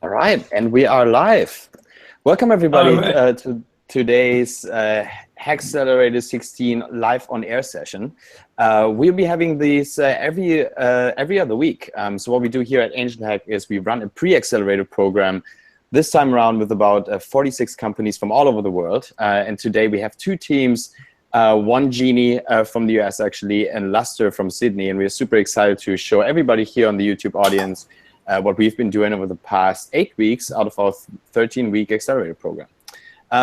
All right, and we are live. Welcome everybody right. to today's HACKcelerator 16 live on air session. We'll be having these every other week. So what we do here at Angel Hack is we run a pre-accelerator program this time around with about 46 companies from all over the world. And today we have two teams, one Genii from the US actually, and Lustr from Sydney. And we're super excited to show everybody here on the YouTube audience what we've been doing over the past 8 weeks out of our 13-week accelerator program.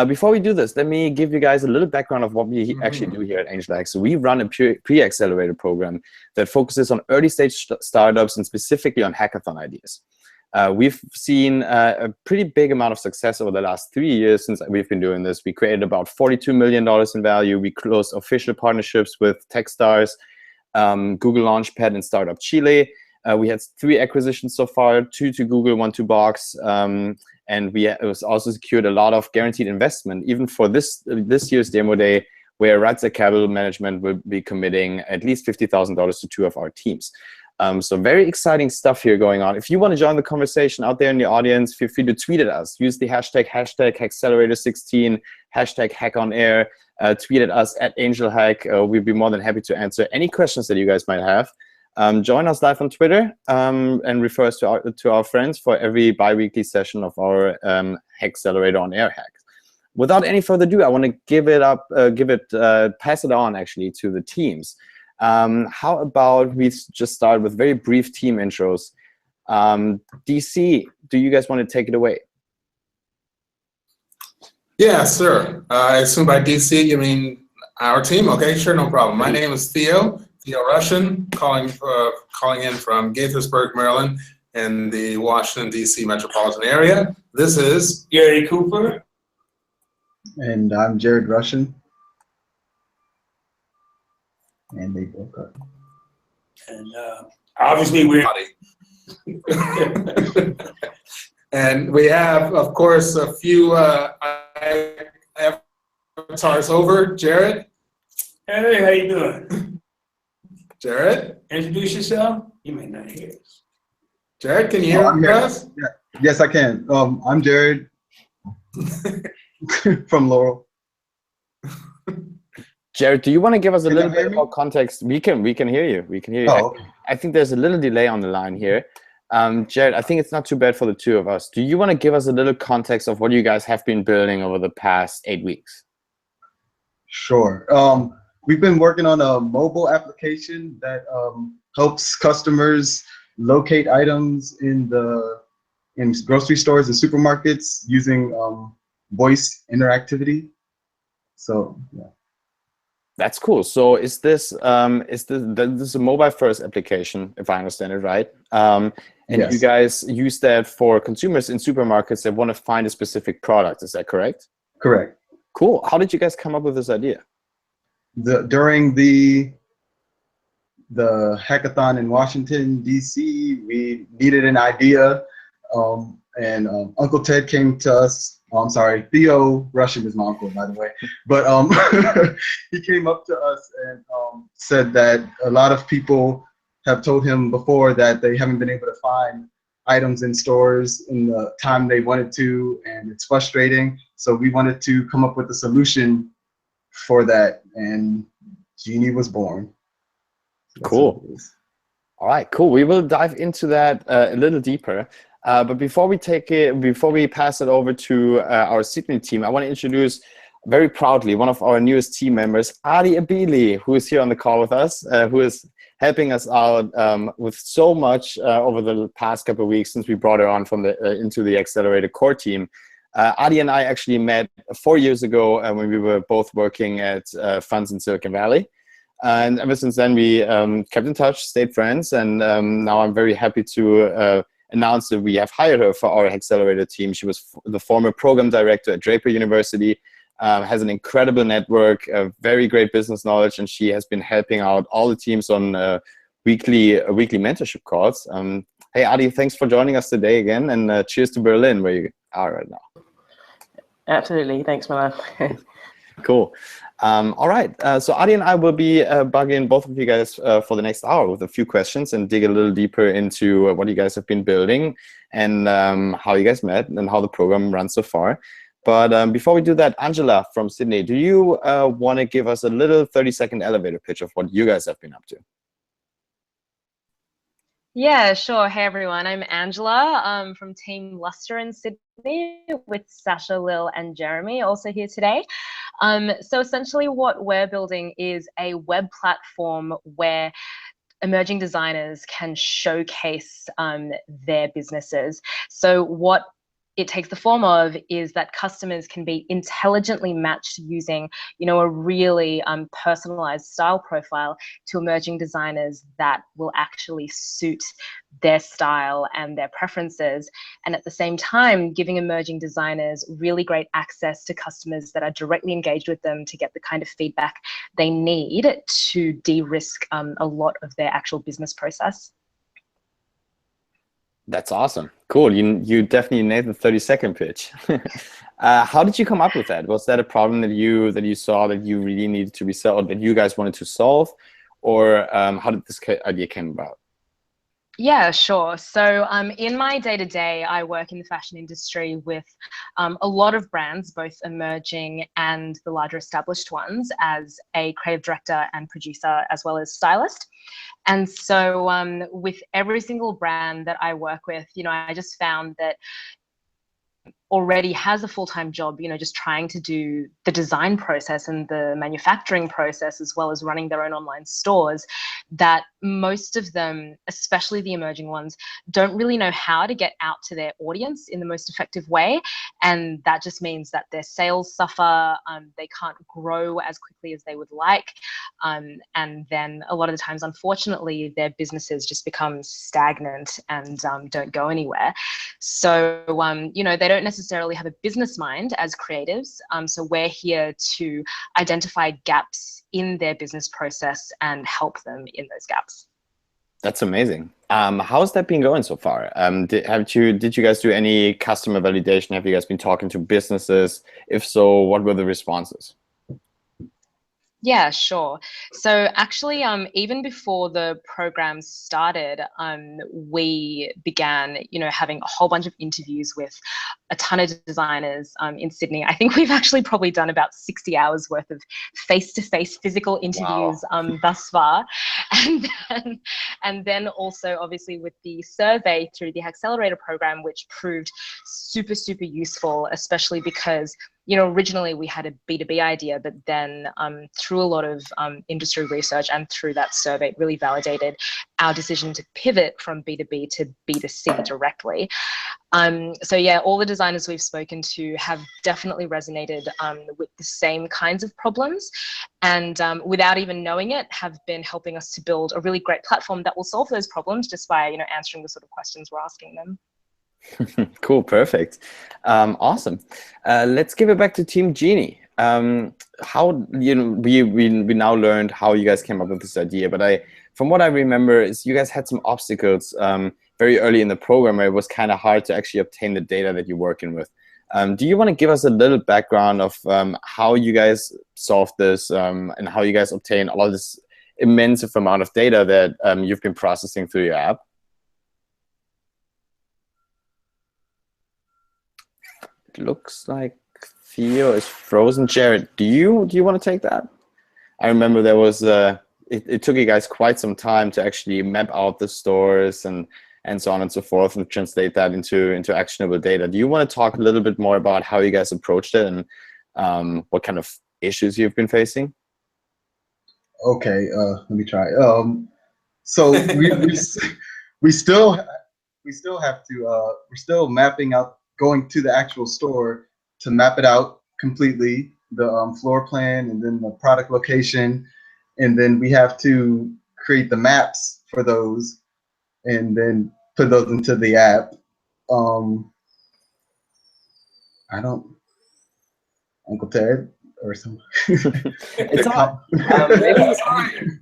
Before we do this, let me give you guys a little background of what we actually do here at Angel Hack. So we run a pre-accelerator program that focuses on early-stage startups and specifically on hackathon ideas. We've seen a pretty big amount of success over the last 3 years since we've been doing this. We created about $42 million in value. We closed official partnerships with Techstars, Google Launchpad, and Startup Chile. We had 3 acquisitions so far, 2 to Google, 1 to Box, and we also secured a lot of guaranteed investment, even for this year's demo day, where Ratzer Capital Management will be committing at least $50,000 to 2 of our teams. So very exciting stuff here going on. If you want to join the conversation out there in the audience, feel free to tweet at us. Use the hashtag HACKcelerator16, hashtag HackOnAir. Tweet at us at Angel Hack. We'd be more than happy to answer any questions that you guys might have. Join us live on Twitter and refer us to our friends for every bi-weekly session of our HACKcelerator on Air Hack. Without any further ado, I want to pass it on actually to the teams. How about we just start with very brief team intros? DC, do you guys want to take it away? Yeah, sir. I assume by DC you mean our team? Okay, sure, no problem. My name is Theo Russian, calling in from Gaithersburg, Maryland, in the Washington D.C. metropolitan area. This is Gary Cooper. And I'm Jared Russian. And they broke up. And obviously we're and we have, of course, a few avatars over. Jared. Hey, how you doing? Jared, Introduce yourself. You may not hear us. Jared, can you hear us? Yeah. Yes, I can. I'm Jared from Laurel. Jared, do you want to give us a little bit more context? We can hear you. We can hear you. Oh. I think there's a little delay on the line here. Jared, I think it's not too bad for the 2 of us. Do you want to give us a little context of what you guys have been building over the past 8 weeks? Sure. We've been working on a mobile application that helps customers locate items in grocery stores and supermarkets using voice interactivity. So yeah. That's cool. So is this a mobile-first application, if I understand it right? And yes. You guys use that for consumers in supermarkets that want to find a specific product. Is that correct? Correct. Cool. How did you guys come up with this idea? During the hackathon in Washington, D.C., we needed an idea, and Uncle Ted came to us. I'm sorry, Theo Russian is my uncle, by the way. But he came up to us and said that a lot of people have told him before that they haven't been able to find items in stores in the time they wanted to, and it's frustrating. So we wanted to come up with a solution for that, and Genii was born. Cool. All right, cool. We will dive into that a little deeper. But before we pass it over to our Sydney team, I want to introduce very proudly one of our newest team members, Adi Abili, who is here on the call with us, who is helping us out with so much over the past couple of weeks since we brought her on from into the Accelerator core team. Adi and I actually met 4 years ago when we were both working at funds in Silicon Valley. And ever since then, we kept in touch, stayed friends, and now I'm very happy to announce that we have hired her for our Accelerator team. She was the former program director at Draper University, has an incredible network, very great business knowledge, and she has been helping out all the teams on weekly mentorship calls. Hey, Adi, thanks for joining us today again, and cheers to Berlin, where you are right now. Absolutely. Thanks, Milan. Cool. All right. So Adi and I will be bugging both of you guys for the next hour with a few questions and dig a little deeper into what you guys have been building and how you guys met and how the program runs so far. But before we do that, Angela from Sydney, do you want to give us a little 30-second elevator pitch of what you guys have been up to? Yeah, sure. Hey, everyone. I'm Angela from Team Lustr in Sydney with Sasha, Lil, and Jeremy also here today. So essentially what we're building is a web platform where emerging designers can showcase their businesses. So what it takes the form of is that customers can be intelligently matched using, a really personalized style profile to emerging designers that will actually suit their style and their preferences. And at the same time, giving emerging designers really great access to customers that are directly engaged with them to get the kind of feedback they need to de-risk a lot of their actual business process. That's awesome. Cool. You definitely nailed the 30-second pitch. How did you come up with that? Was that a problem that you saw that you really needed to resolve, that you guys wanted to solve, or how did this idea come about? Yeah, sure. So in my day-to-day, I work in the fashion industry with a lot of brands, both emerging and the larger established ones, as a creative director and producer, as well as stylist. And so with every single brand that I work with, I just found that already has a full-time job, just trying to do the design process and the manufacturing process, as well as running their own online stores, that most of them, especially the emerging ones, don't really know how to get out to their audience in the most effective way. And that just means that their sales suffer, they can't grow as quickly as they would like. And then a lot of the times, unfortunately, their businesses just become stagnant and don't go anywhere. So, they don't necessarily have a business mind as creatives. So we're here to identify gaps in their business process and help them in those gaps. That's amazing. How's that been going so far? Did you guys do any customer validation? Have you guys been talking to businesses? If so, what were the responses? Yeah, sure. So actually, even before the program started, we began, having a whole bunch of interviews with a ton of designers in Sydney. I think we've actually probably done about 60 hours worth of face-to-face physical interviews thus far. And then also, obviously, with the survey through the HACKcelerator program, which proved super, super useful, especially because originally we had a B2B idea, but then through a lot of industry research and through that survey, it really validated our decision to pivot from B2B to B2C directly. So yeah, all the designers we've spoken to have definitely resonated with the same kinds of problems, and without even knowing it, have been helping us to build a really great platform that will solve those problems just by answering the sort of questions we're asking them. Cool, perfect, awesome. Let's give it back to Team Genii. How we now learned how you guys came up with this idea, but from what I remember is you guys had some obstacles very early in the program where it was kind of hard to actually obtain the data that you're working with. Do you want to give us a little background of how you guys solved this and how you guys obtain all of this immense amount of data that you've been processing through your app? It looks like Theo is frozen. Jared, do you want to take that? I remember there was it took you guys quite some time to actually map out the stores and so on and so forth and translate that into actionable data. Do you want to talk a little bit more about how you guys approached it and what kind of issues you've been facing? Okay, let me try. So we still have to we're still mapping out, going to the actual store to map it out completely, the floor plan and then the product location, and then we have to create the maps for those and then put those into the app. I don't, Uncle Ted or something. It's all,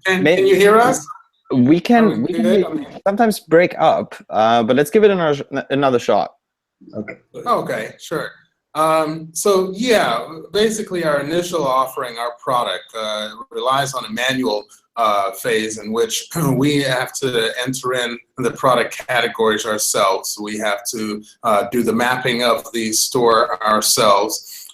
Can you hear us? we can sometimes break up, but let's give it another shot. Okay. Okay, sure. So yeah, basically our initial offering, our product, relies on a manual phase in which we have to enter in the product categories ourselves. We have to do the mapping of the store ourselves.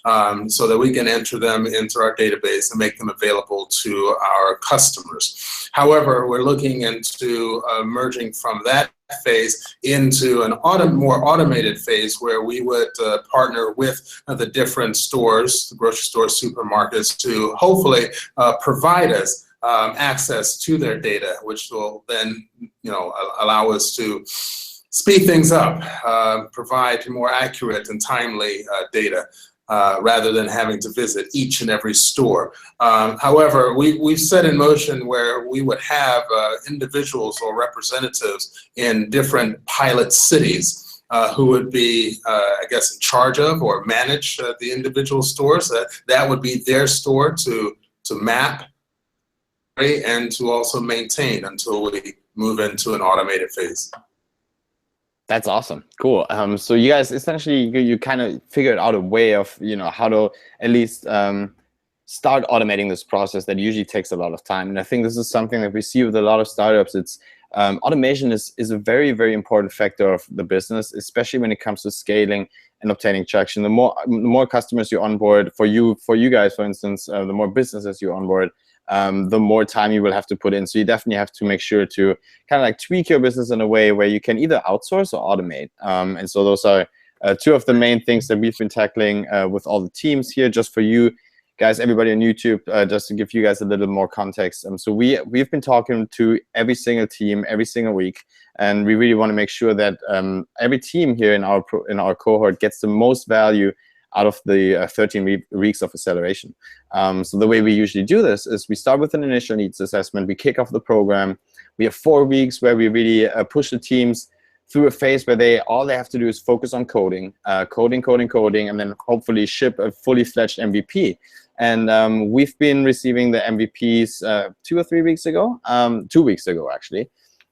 So that we can enter them into our database and make them available to our customers. However, we're looking into merging from that phase into an more automated phase where we would partner with the different stores, the grocery stores, supermarkets, to hopefully provide us access to their data, which will then, allow us to speed things up, provide more accurate and timely data. Rather than having to visit each and every store. However, we've set in motion where we would have individuals or representatives in different pilot cities who would be, I guess, in charge of or manage the individual stores. That would be their store to map and to also maintain until we move into an automated phase. That's awesome. Cool. So you guys essentially you kind of figured out a way of how to at least start automating this process that usually takes a lot of time. And I think this is something that we see with a lot of startups. It's automation is a very, very important factor of the business, especially when it comes to scaling and obtaining traction. The more customers you onboard, for you guys, for instance, the more businesses you onboard, the more time you will have to put in. So you definitely have to make sure to kind of like tweak your business in a way where you can either outsource or automate. And so those are two of the main things that we've been tackling with all the teams here. Just for you guys, everybody on YouTube, just to give you guys a little more context. So we've been talking to every single team every single week, and we really want to make sure that every team here in our cohort gets the most value out of the 13 weeks of acceleration. So the way we usually do this is we start with an initial needs assessment. We kick off the program. We have 4 weeks where we really push the teams through a phase where all they have to do is focus on coding, coding, and then hopefully ship a fully fledged MVP. And we've been receiving the MVPs 2 or 3 weeks ago, 2 weeks ago actually.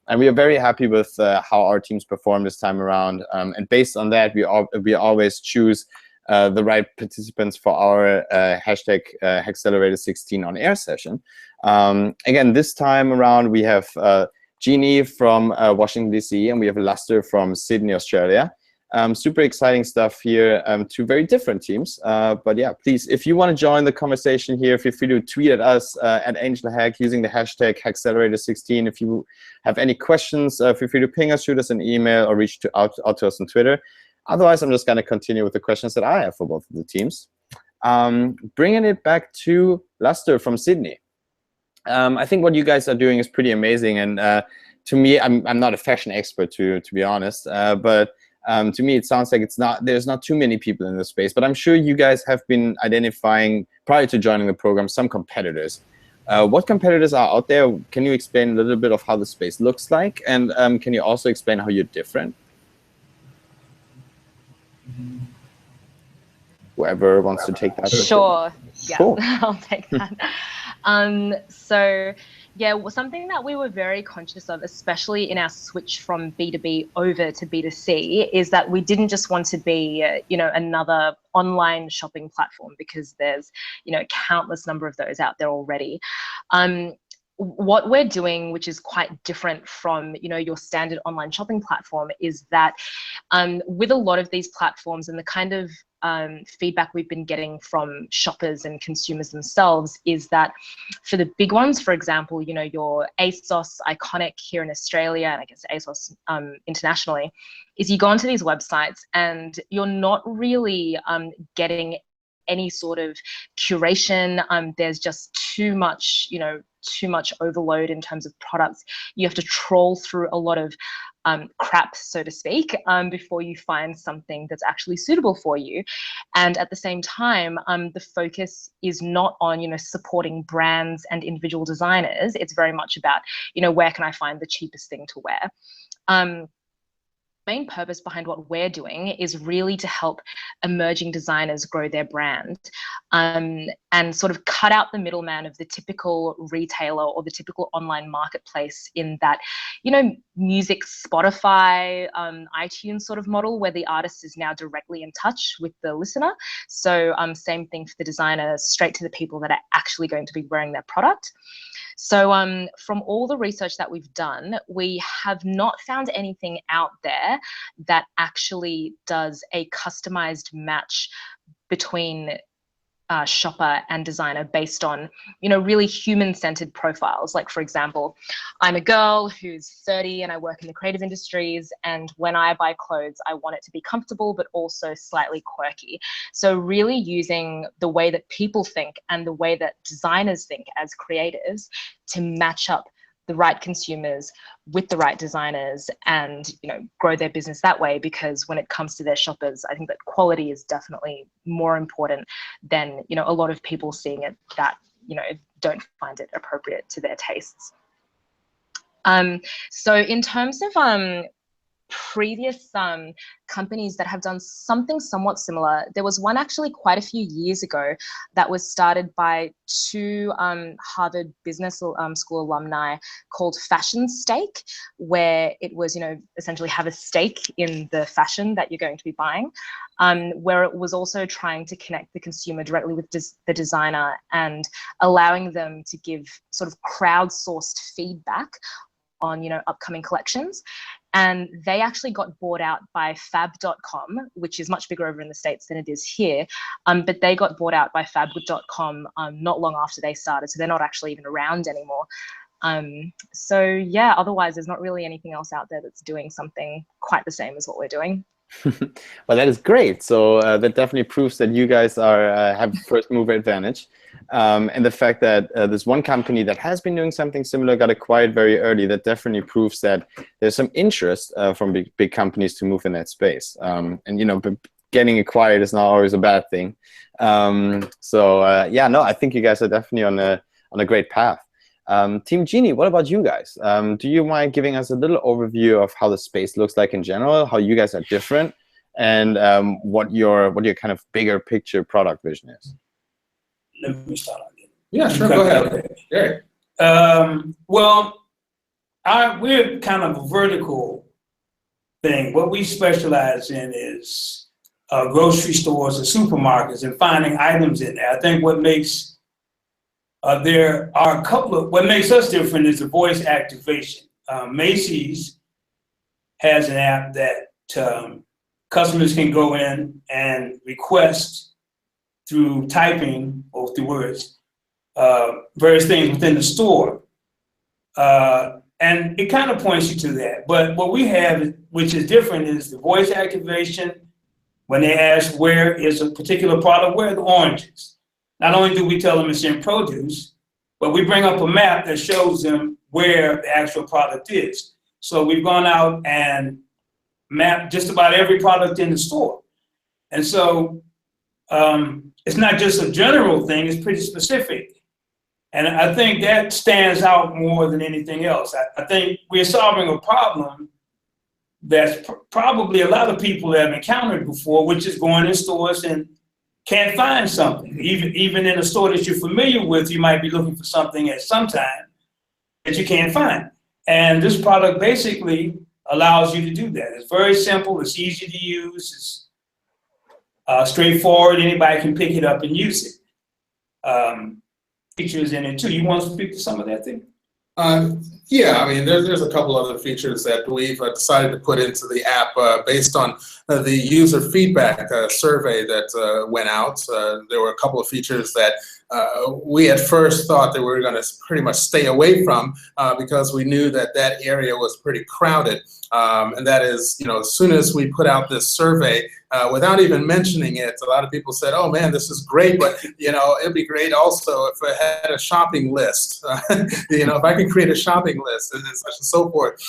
And we are very happy with how our teams perform this time around. And based on that, we always choose the right participants for our hashtag HACKcelerator 16 on air session. Again, this time around we have Genii from Washington D.C. and we have Lustr from Sydney, Australia. Super exciting stuff here. 2 very different teams. But yeah, please, if you want to join the conversation here, feel free to tweet at us at AngelHack using the hashtag HACKcelerator 16. If you have any questions, feel free to ping us, shoot us an email, or reach out to us on Twitter. Otherwise, I'm just going to continue with the questions that I have for both of the teams. Bringing it back to Lustr from Sydney. I think what you guys are doing is pretty amazing. And to me, I'm not a fashion expert, to be honest. But to me, it sounds like there's not too many people in this space. But I'm sure you guys have been identifying, prior to joining the program, some competitors. What competitors are out there? Can you explain a little bit of how the space looks like? And can you also explain how you're different? Whoever wants to take that. Sure. Yeah, cool. I'll take that. So yeah, something that we were very conscious of, especially in our switch from B2B over to B2C, is that we didn't just want to be, another online shopping platform, because there's, countless number of those out there already. What we're doing, which is quite different from, your standard online shopping platform, is that with a lot of these platforms and the kind of feedback we've been getting from shoppers and consumers themselves is that for the big ones, for example, your ASOS, Iconic here in Australia, and I guess ASOS internationally, is you go onto these websites and you're not really getting any sort of curation. There's just too much overload in terms of products. You have to troll through a lot of crap, so to speak, before you find something that's actually suitable for you. And at the same time, the focus is not on, supporting brands and individual designers. It's very much about, where can I find the cheapest thing to wear? Main purpose behind what we're doing is really to help emerging designers grow their brand. and sort of cut out the middleman of the typical retailer or the typical online marketplace in that, you know, music, Spotify, iTunes sort of model where the artist is now directly in touch with the listener. So same thing for the designer, straight to the people that are actually going to be wearing their product. So from all the research that we've done, we have not found anything out there that actually does a customized match between shopper and designer based on, you know, really human-centered profiles. Like, for example, I'm a girl who's 30 and I work in the creative industries, and when I buy clothes, I want it to be comfortable but also slightly quirky. So really using the way that people think and the way that designers think as creatives to match up the right consumers with the right designers and, you know, grow their business that way. Because when it comes to their shoppers, I think that quality is definitely more important than, you know, a lot of people seeing it that, you know, don't find it appropriate to their tastes. So in terms of previous companies that have done something somewhat similar, there was one actually quite a few years ago that was started by two Harvard Business School alumni called Fashion Stake, where it was, you know, essentially have a stake in the fashion that you're going to be buying, where it was also trying to connect the consumer directly with the designer and allowing them to give sort of crowdsourced feedback on, you know, upcoming collections. And they actually got bought out by fab.com, which is much bigger over in the States than it is here. But they got bought out by fab.com not long after they started. So they're not actually even around anymore. So yeah, otherwise there's not really anything else out there that's doing something quite the same as what we're doing. Well, that is great. So that definitely proves that you guys are have first mover advantage. And the fact that there's one company that has been doing something similar, got acquired very early, that definitely proves that there's some interest from big companies to move in that space. And, you know, getting acquired is not always a bad thing. Yeah, no, I think you guys are definitely on a great path. Team Genii, what about you guys? Do you mind giving us a little overview of how the space looks like in general, how you guys are different, and what your kind of bigger picture product vision is? Let me start on it. Yeah, sure, go ahead. Gary. Well, we're kind of a vertical thing. What we specialize in is grocery stores and supermarkets and finding items in there. I think what makes there are a couple of, what makes us different is the voice activation. Macy's has an app that customers can go in and request through typing or through words, various things within the store. And it kind of points you to that. But what we have, which is different, is the voice activation. When they ask where is a particular product, where are the oranges? Not only do we tell them it's in produce, but we bring up a map that shows them where the actual product is. So we've gone out and mapped just about every product in the store. And so it's not just a general thing, it's pretty specific. And I think that stands out more than anything else. I think we're solving a problem that probably a lot of people have encountered before, which is going in stores and can't find something. Even in a store that you're familiar with, you might be looking for something at some time that you can't find. And this product basically allows you to do that. It's very simple, it's easy to use, it's straightforward, anybody can pick it up and use it. Features in it too. You want to speak to some of that thing? Yeah, I mean, there's a couple other features that we've decided to put into the app based on the user feedback survey that went out. There were a couple of features that we at first thought that we were going to pretty much stay away from because we knew that that area was pretty crowded. And that is, you know, as soon as we put out this survey, without even mentioning it, a lot of people said, oh man, this is great, but you know, it'd be great also if I had a shopping list. You know, if I could create a shopping list and such and so forth.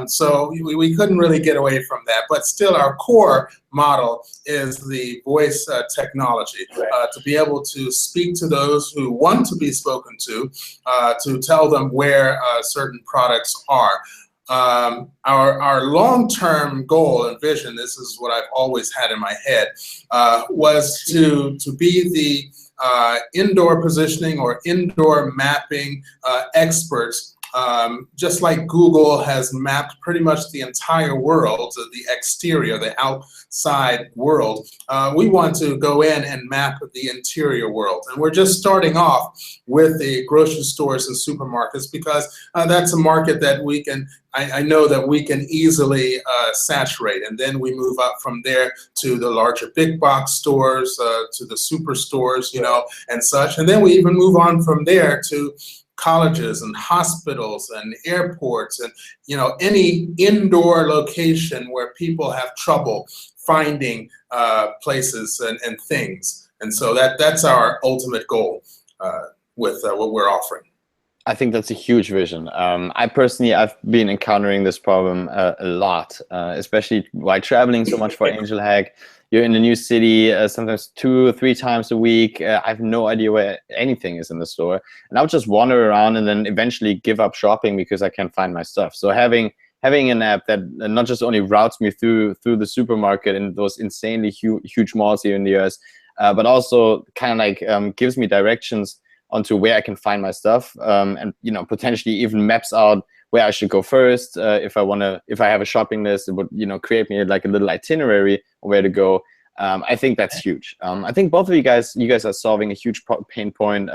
So we couldn't really get away from that, but still our core model is the voice technology, to be able to speak to those who want to be spoken to tell them where certain products are. Our long-term goal and vision, this is what I've always had in my head, was to be indoor positioning or indoor mapping experts. Just like Google has mapped pretty much the entire world, the exterior, the outside world, we want to go in and map the interior world. And we're just starting off with the grocery stores and supermarkets because that's a market that we can, I know that we can easily saturate. And then we move up from there to the larger big box stores, to the superstores, you know, and such. And then we even move on from there to colleges and hospitals and airports and, you know, any indoor location where people have trouble finding places and things. And so that's our ultimate goal with what we're offering. I think that's a huge vision. I personally, I've been encountering this problem a lot, especially while traveling so much for Angel Hack. You're in a new city, sometimes 2 or 3 times a week. I have no idea where anything is in the store. And I'll just wander around and then eventually give up shopping because I can't find my stuff. So having an app that not just only routes me through the supermarket and those insanely huge malls here in the US, but also kind of like gives me directions onto where I can find my stuff, and, you know, potentially even maps out where I should go first. If I have a shopping list, it would, you know, create me like a little itinerary of where to go. I think that's huge. I think both of you guys are solving a huge pain point,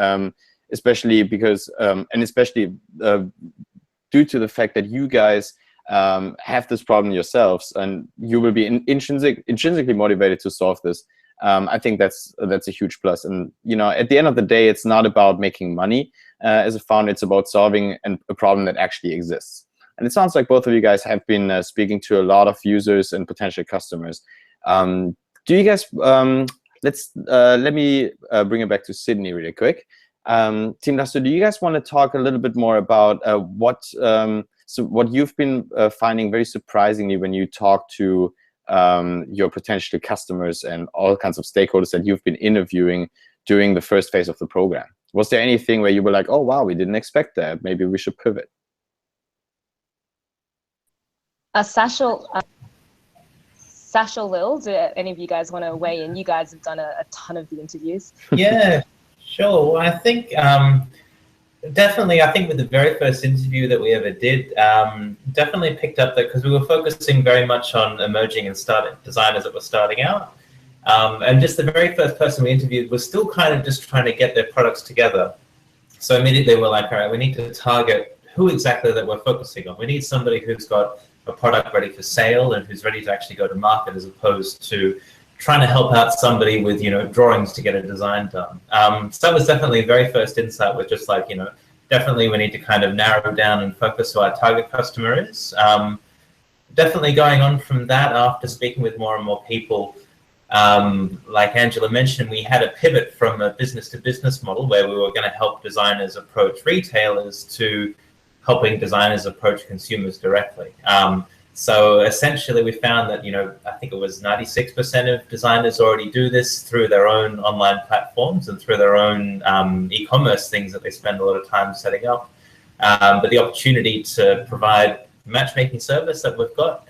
especially because, and especially due to the fact that you guys have this problem yourselves, and you will be intrinsically motivated to solve this. I think that's a huge plus. And, you know, at the end of the day, it's not about making money as a founder. It's about solving a problem that actually exists. And it sounds like both of you guys have been speaking to a lot of users and potential customers. Do you guys, let me bring it back to Sydney really quick. Team Lustr, do you guys want to talk a little bit more about what you've been finding very surprisingly when you talk to your potential customers and all kinds of stakeholders that you've been interviewing during the first phase of the program? Was there anything where you were like, oh, wow, we didn't expect that. Maybe we should pivot? Satchel, Lil, do any of you guys want to weigh in? You guys have done a ton of the interviews. Yeah, sure. Well, I think definitely, I think with the very first interview that we ever did, definitely picked up that because we were focusing very much on emerging and designers that were starting out. And just the very first person we interviewed was still kind of just trying to get their products together. So immediately we're like, all right, we need to target who exactly that we're focusing on. We need somebody who's got a product ready for sale and who's ready to actually go to market, as opposed to trying to help out somebody with, you know, drawings to get a design done. So that was definitely the very first insight, was just like, you know, definitely we need to kind of narrow down and focus who our target customer is. Definitely going on from that, after speaking with more and more people, like Angela mentioned, we had a pivot from a business-to-business model where we were going to help designers approach retailers to helping designers approach consumers directly. So essentially we found that, you know, I think it was 96% of designers already do this through their own online platforms and through their own e-commerce things that they spend a lot of time setting up. But the opportunity to provide matchmaking service that we've got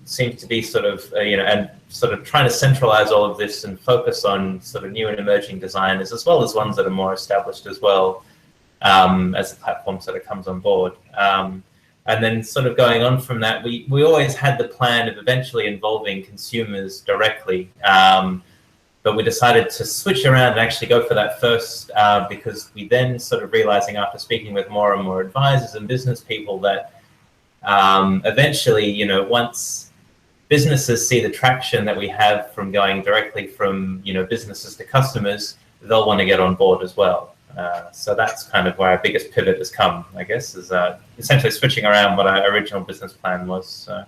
seems to be sort of, you know, and sort of trying to centralize all of this and focus on sort of new and emerging designers, as well as ones that are more established as well, as the platform sort of comes on board. And then sort of going on from that, we always had the plan of eventually involving consumers directly, but we decided to switch around and actually go for that first, because we then sort of realizing after speaking with more and more advisors and business people that eventually, you know, once businesses see the traction that we have from going directly from, you know, businesses to customers, they'll want to get on board as well. So that's kind of where our biggest pivot has come, I guess, is essentially switching around what our original business plan was. So.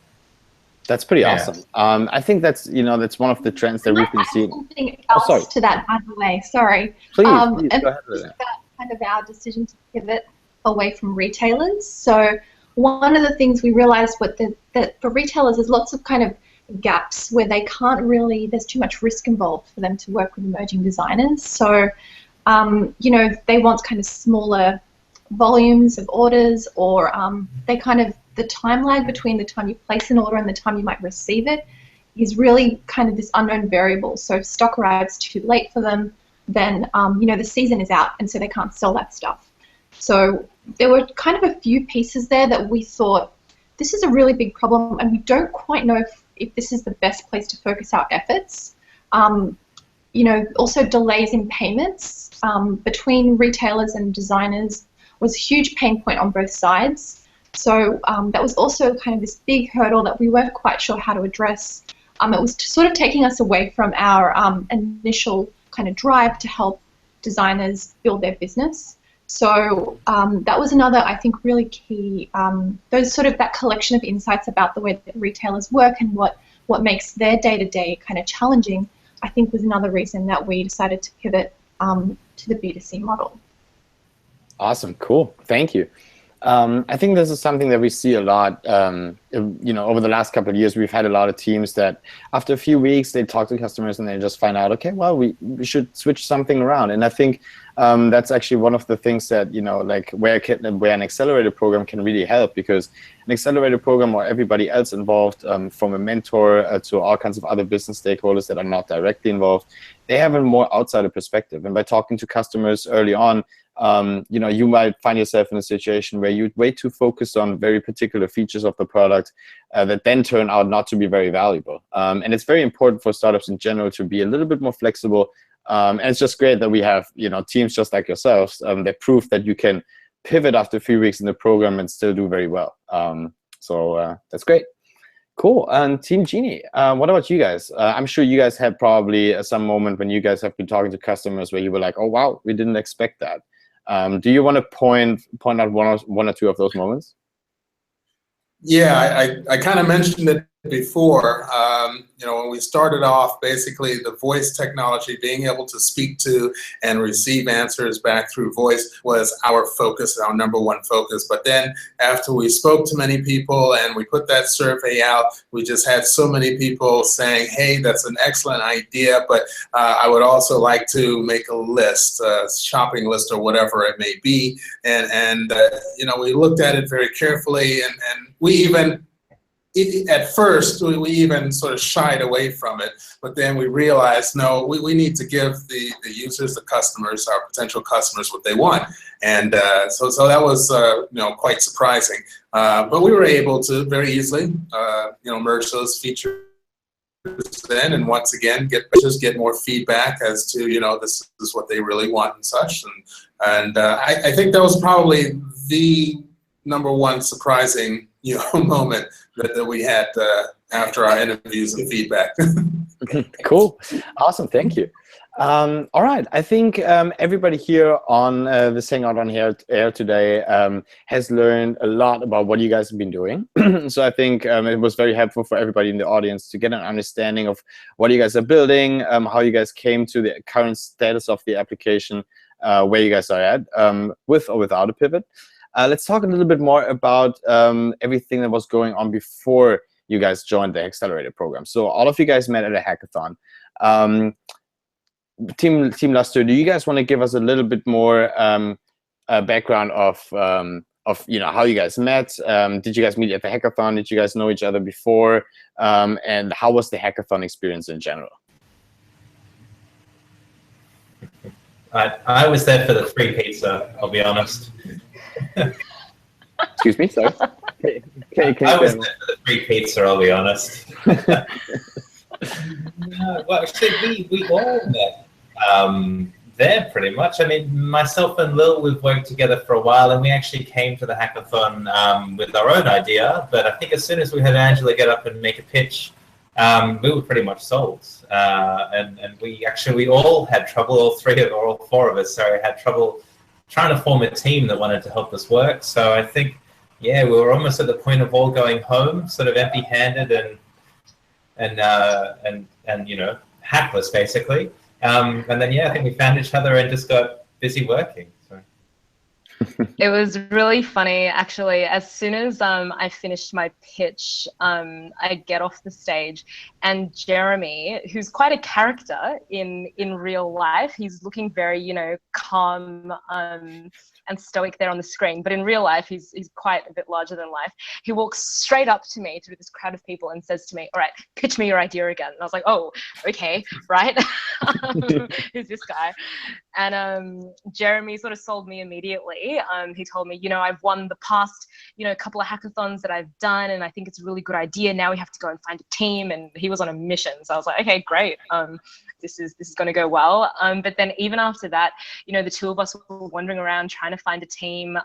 That's pretty awesome. I think that's, you know, that's one of the trends that we've been seeing. Something else to that, by the way. Sorry. Please, and go ahead with it. About kind of our decision to pivot away from retailers. So one of the things we realized was that for retailers, there's lots of kind of gaps where they can't really, there's too much risk involved for them to work with emerging designers. So you know, they want kind of smaller volumes of orders, or they kind of, the time lag between the time you place an order and the time you might receive it is really kind of this unknown variable. So if stock arrives too late for them, then the season is out, and so they can't sell that stuff. So there were kind of a few pieces there that we thought, this is a really big problem, and we don't quite know if this is the best place to focus our efforts. Also delays in payments between retailers and designers was a huge pain point on both sides. So that was also kind of this big hurdle that we weren't quite sure how to address. It was sort of taking us away from our initial kind of drive to help designers build their business. So that was another, I think, really key, that collection of insights about the way that retailers work and what makes their day-to-day kind of challenging, I think was another reason that we decided to pivot to the B2C model. Awesome, cool, thank you. I think this is something that we see a lot, over the last couple of years. We've had a lot of teams that after a few weeks, they talk to customers and they just find out, okay, well, we should switch something around. And I think that's actually one of the things that, where an accelerator program can really help, because an accelerator program, or everybody else involved, from a mentor to all kinds of other business stakeholders that are not directly involved, they have a more outsider perspective. And by talking to customers early on, you might find yourself in a situation where you'd way too focused on very particular features of the product that then turn out not to be very valuable. And it's very important for startups in general to be a little bit more flexible. And it's just great that we have teams just like yourselves that prove that you can pivot after a few weeks in the program and still do very well. So that's great. Cool. And Team Genii, what about you guys? I'm sure you guys had probably some moment when you guys have been talking to customers where you were like, oh, wow, we didn't expect that. Do you want to point out one or two of those moments? Yeah, I kind of mentioned it before. When we started off, basically the voice technology, being able to speak to and receive answers back through voice, was our focus, our number one focus. But then after we spoke to many people and we put that survey out, we just had so many people saying, hey, that's an excellent idea, but I would also like to make a list, a shopping list or whatever it may be. And we looked at it very carefully, and we even, at first, we even sort of shied away from it, but then we realized, no, we need to give the users, the customers, our potential customers, what they want. And so that was quite surprising. But we were able to very easily merge those features in, and once again get more feedback as to this is what they really want and such. And I think that was probably the number one surprising moment that we had after our interviews and feedback. Cool, awesome, thank you. All right, I think everybody here on this Hangout on Air today has learned a lot about what you guys have been doing. So I think it was very helpful for everybody in the audience to get an understanding of what you guys are building, how you guys came to the current status of the application, where you guys are at, with or without a pivot. Let's talk a little bit more about everything that was going on before you guys joined the Accelerator program. So all of you guys met at a hackathon. Team Lustr, do you guys want to give us a little bit more background of how you guys met? Did you guys meet at the hackathon? Did you guys know each other before? And how was the hackathon experience in general? I was there for the free pizza, I'll be honest. Excuse me, sorry. I was there for the free pizza, I'll be honest. Well, actually, we all met there pretty much. I mean, myself and Lil, we've worked together for a while, and we actually came to the hackathon with our own idea. But I think as soon as we had Angela get up and make a pitch, we were pretty much sold. And we all had trouble, all four of us, sorry, had trouble trying to form a team that wanted to help us work. So I think, yeah, we were almost at the point of all going home, sort of empty-handed and hackless, basically. And then, yeah, I think we found each other and just got busy working. So. It was really funny, actually. As soon as I finished my pitch, I get off the stage, and Jeremy, who's quite a character in real life, he's looking very, you know, calm and stoic there on the screen. But in real life, he's quite a bit larger than life. He walks straight up to me through this crowd of people and says to me, "All right, pitch me your idea again." And I was like, "Oh, okay, right." Who's this guy? And Jeremy sort of sold me immediately. He told me, you know, I've won the past, you know, couple of hackathons that I've done, and I think it's a really good idea. Now we have to go and find a team. And he was on a mission. So I was like, okay, great. This is going to go well. But then even after that, you know, the two of us were wandering around trying to find a team.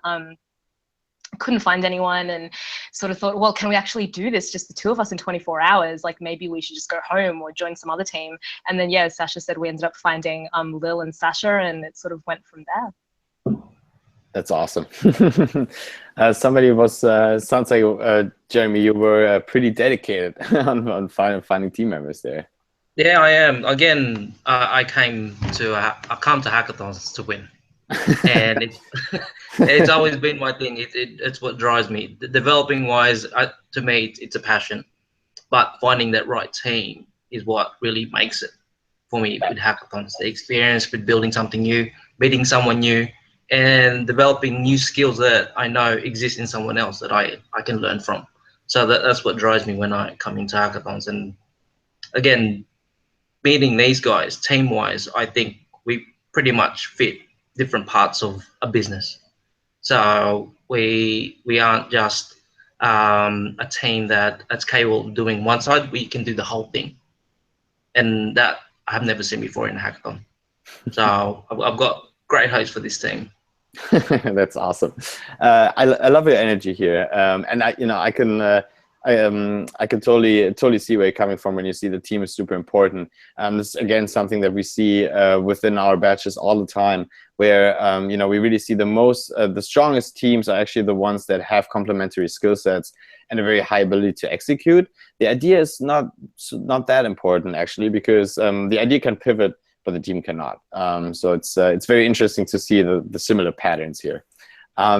Couldn't find anyone, and sort of thought, well, can we actually do this, just the two of us in 24 hours? Like, maybe we should just go home or join some other team. And then, yeah, Sasha said, we ended up finding Lil and Sasha, and it sort of went from there. That's awesome. Somebody was, sounds like, Jeremy, you were pretty dedicated on finding team members there. Yeah, I am. Again, I come to hackathons to win. And it's always been my thing. It's what drives me. Developing wise, to me, it's a passion. But finding that right team is what really makes it for me with hackathons. The experience with building something new, meeting someone new, and developing new skills that I know exist in someone else that I can learn from. So that's what drives me when I come into hackathons. And again, meeting these guys, team-wise, I think we pretty much fit different parts of a business. So we aren't just a team that's capable of doing one side, we can do the whole thing. And that I have never seen before in a hackathon. So I've got great hopes for this team. That's awesome. I love your energy here. And I can totally see where you're coming from when you see the team is super important. This is again something that we see within our batches all the time, where you know, we really see the strongest teams are actually the ones that have complementary skill sets and a very high ability to execute. The idea is not that important actually, because the idea can pivot, but the team cannot. So it's very interesting to see the similar patterns here.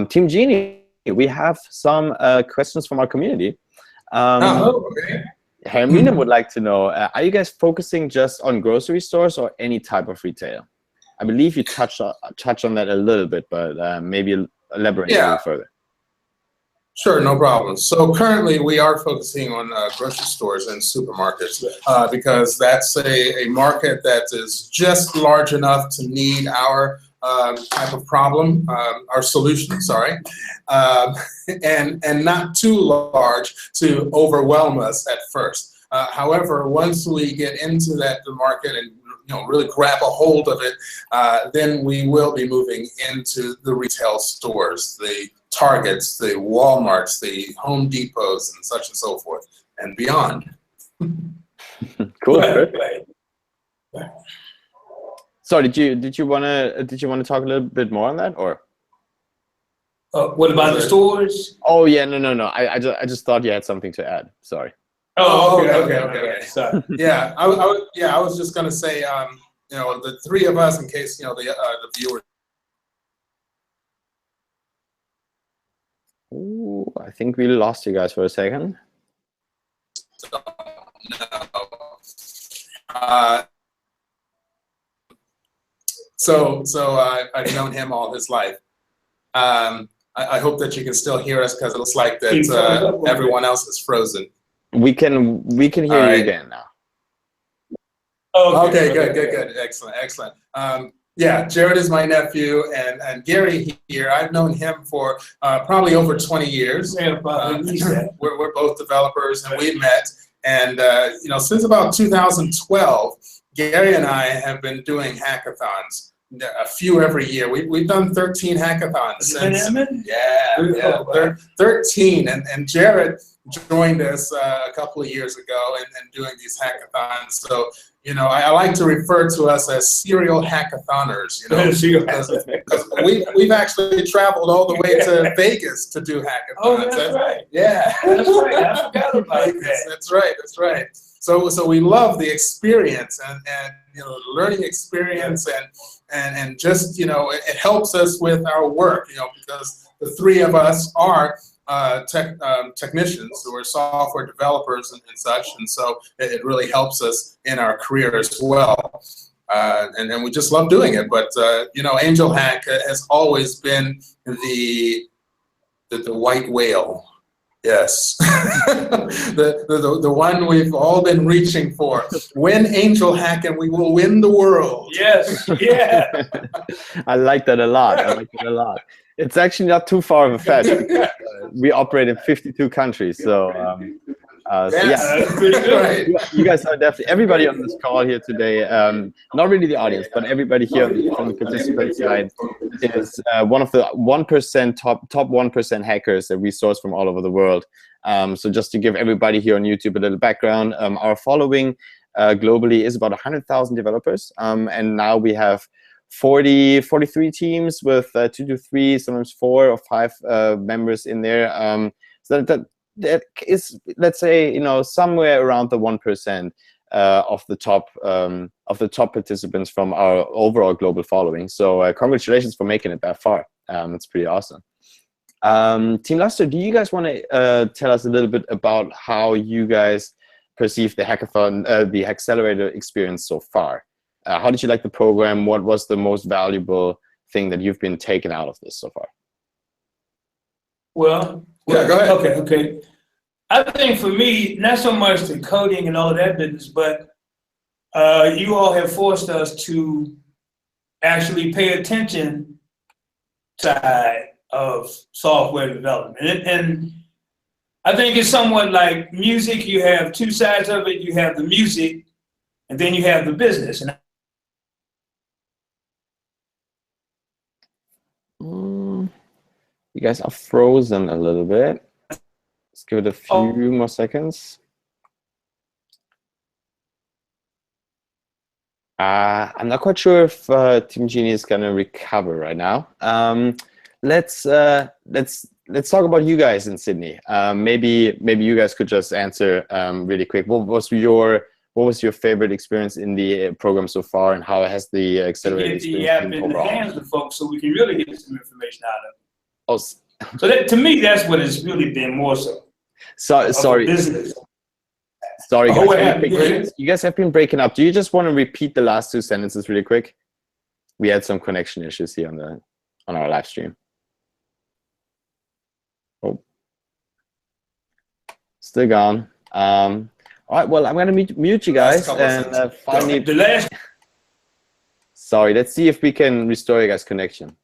Team Genii, we have some questions from our community. Okay. Hermine would like to know, are you guys focusing just on grocery stores or any type of retail? I believe you touched on that a little bit, but maybe elaborate a little further. Sure, no problem. So currently we are focusing on grocery stores and supermarkets because that's a market that is just large enough to need our type of problem, our solution, sorry, and not too large to overwhelm us at first. However, once we get into the market and really grab a hold of it, then we will be moving into the retail stores, the Targets, the Walmarts, the Home Depots, and such and so forth, and beyond. Cool. So did you want to talk a little bit more on that, or? What about the stores? Oh yeah, no. I just thought you had something to add. Sorry. Oh, okay. Sorry. Yeah, I was just gonna say, the three of us, in case the viewers. Ooh, I think we lost you guys for a second. So I've known him all his life. I hope that you can still hear us, because it looks like that everyone else is frozen. We can hear you again now. Okay, good. Excellent. Yeah, Jared is my nephew, and Gary here, I've known him for probably over 20 years. We're both developers, and we met. And since about 2012, Gary and I have been doing hackathons, a few every year. We've done 13 hackathons since. Yeah, 13. And Jared joined us a couple of years ago and doing these hackathons. So, I like to refer to us as serial hackathoners, because we've actually traveled all the way to Vegas to do hackathons. Oh, that's right. Yeah. That's right. I forgot about that. That's right. So we love the experience and learning experience and just it helps us with our work because the three of us are technicians who are software developers and such, and so it really helps us in our career as well. And we just love doing it. But Angel Hack has always been the white whale. Yes, the one we've all been reaching for. Win Angel Hack and we will win the world. Yes, yeah. I like that a lot. I like it a lot. It's actually not too far of a fetch. We operate in 52 countries, so That's pretty good. you guys are definitely, everybody on this call here today, not really the audience, but everybody here from the participant side is one of the 1% top 1% hackers that we source from all over the world. So just to give everybody here on YouTube a little background, our following globally is about 100,000 developers, and now we have 43 teams with 2 to 3, sometimes 4 or 5 members in there. So that is, let's say, somewhere around the 1% of the top participants from our overall global following. So congratulations for making it that far. That's pretty awesome. Team Lustr, do you guys want to tell us a little bit about how you guys perceive the hackathon, the HACKcelerator experience so far? How did you like the program? What was the most valuable thing that you've been taken out of this so far? Well, yeah, go ahead. Okay. I think for me, not so much the coding and all of that business, but you all have forced us to actually pay attention side of software development. And I think it's somewhat like music. You have two sides of it. You have the music, and then you have the business. And you guys are frozen a little bit. Let's give it a few more seconds. I'm not quite sure if Team Genii is gonna recover right now. Let's talk about you guys in Sydney. Maybe you guys could just answer really quick. What was your favorite experience in the program so far, and how has the accelerator experience been overall? In the hands of folks, so we can really get some information out of it. Oh, so that, to me, that's what it's really been more so. Sorry, business. Sorry, guys. You guys have been breaking up. Do you just want to repeat the last 2 sentences really quick? We had some connection issues here on our live stream. Oh, still gone. All right. Well, I'm gonna mute you guys and finally. Sorry. Let's see if we can restore your guys' connection.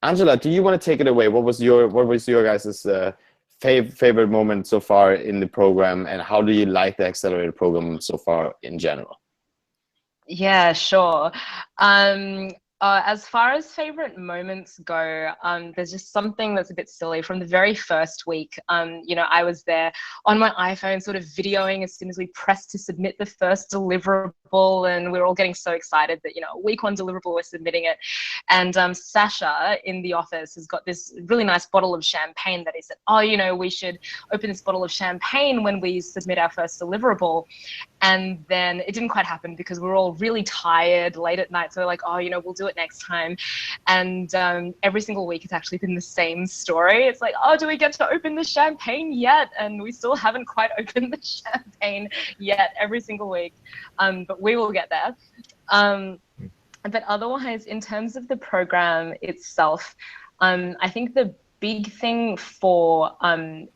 Angela, do you want to take it away? What was your guys' favorite moment so far in the program, and how do you like the accelerator program so far in general? Yeah, sure. As far as favorite moments go, there's just something that's a bit silly. From the very first week, I was there on my iPhone sort of videoing as soon as we pressed to submit the first deliverable, and we were all getting so excited that, week 1 deliverable, we're submitting it. And Sasha in the office has got this really nice bottle of champagne that he said, we should open this bottle of champagne when we submit our first deliverable. And then it didn't quite happen because we were all really tired late at night. So we're like, we'll do it next time. And every single week it's actually been the same story. It's like, do we get to open the champagne yet? And we still haven't quite opened the champagne yet every single week. But we will get there. But otherwise, in terms of the program itself, I think the big thing for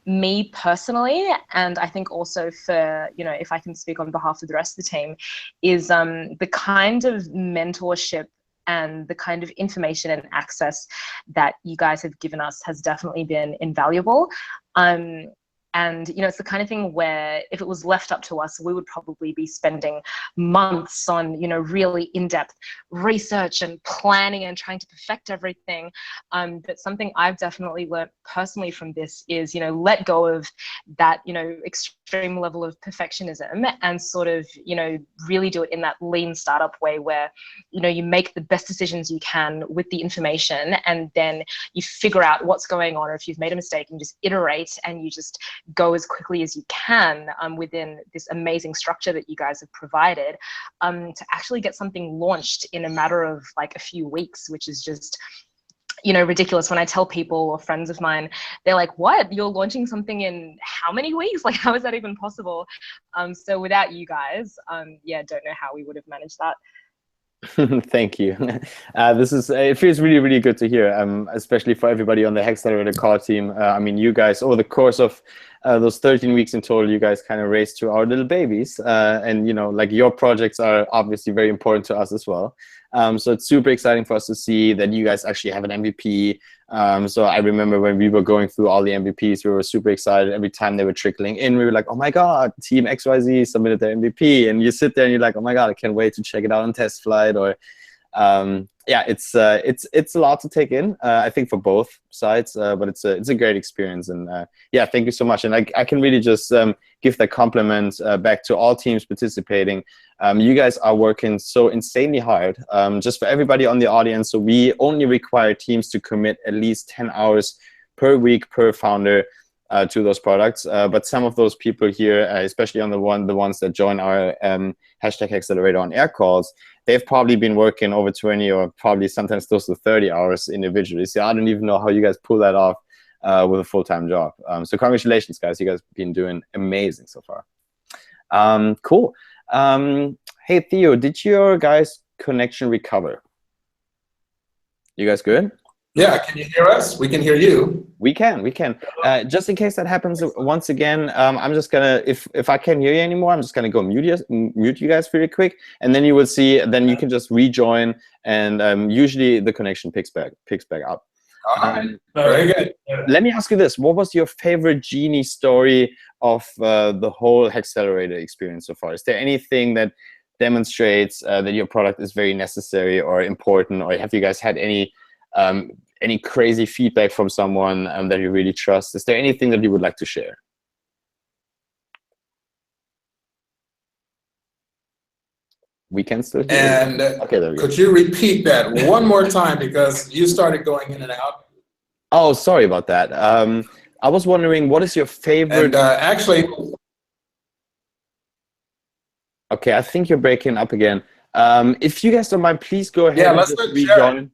me personally, and I think also for, if I can speak on behalf of the rest of the team, is the kind of mentorship and the kind of information and access that you guys have given us has definitely been invaluable. And, it's the kind of thing where if it was left up to us, we would probably be spending months on, really in-depth research and planning and trying to perfect everything. But something I've definitely learned personally from this is, let go of that, extreme level of perfectionism and sort of, really do it in that lean startup way where, you make the best decisions you can with the information, and then you figure out what's going on, or if you've made a mistake, and you just iterate and you just go as quickly as you can within this amazing structure that you guys have provided, to actually get something launched in a matter of like a few weeks, which is just, you know, ridiculous. When I tell people or friends of mine, they're like, what, you're launching something in how many weeks? Like, how is that even possible? So without you guys, yeah, don't know how we would have managed that. Thank you. It feels really, really good to hear, especially for everybody on the HACKcelerator core team. I mean, you guys, over the course of those 13 weeks in total, you guys kind of raised to our little babies. And, you know, like, your projects are obviously very important to us as well. So it's super exciting for us to see that you guys actually have an MVP. So I remember when we were going through all the MVPs, we were super excited. Every time they were trickling in, we were like, oh my God, Team XYZ submitted their MVP. And you sit there and you're like, oh my God, I can't wait to check it out on test flight. Or yeah, it's a lot to take in, I think, for both sides, but it's a great experience. And yeah, thank you so much. And I can really just give that compliment back to all teams participating. You guys are working so insanely hard. Just for everybody on the audience, so we only require teams to commit at least 10 hours per week per founder to those products. But some of those people here, especially on the ones that join our #HACKcelerator on air calls, they've probably been working over 20 or probably sometimes close to 30 hours individually. So I don't even know how you guys pull that off with a full-time job. So congratulations, guys. You guys have been doing amazing so far. Cool. Hey, Theo, did your guys' connection recover? You guys good? Yeah, can you hear us? We can hear you. We can. Just in case that happens once again, I'm just gonna, if I can't hear you anymore, I'm just gonna go mute you guys really quick, and then you will see. Then you can just rejoin, and usually the connection picks back up. All right. Very good. Let me ask you this: what was your favorite Genii story of the whole HACKcelerator experience so far? Is there anything that demonstrates that your product is very necessary or important, or have you guys had any crazy feedback from someone that you really trust? Is there anything that you would like to share? We can still hear and okay, there we go. Could you repeat that one more time, because you started going in and out? Oh, sorry about that. I was wondering, what is your favorite? And actually, okay, I think you're breaking up again. If you guys don't mind, please go ahead and let's just rejoin.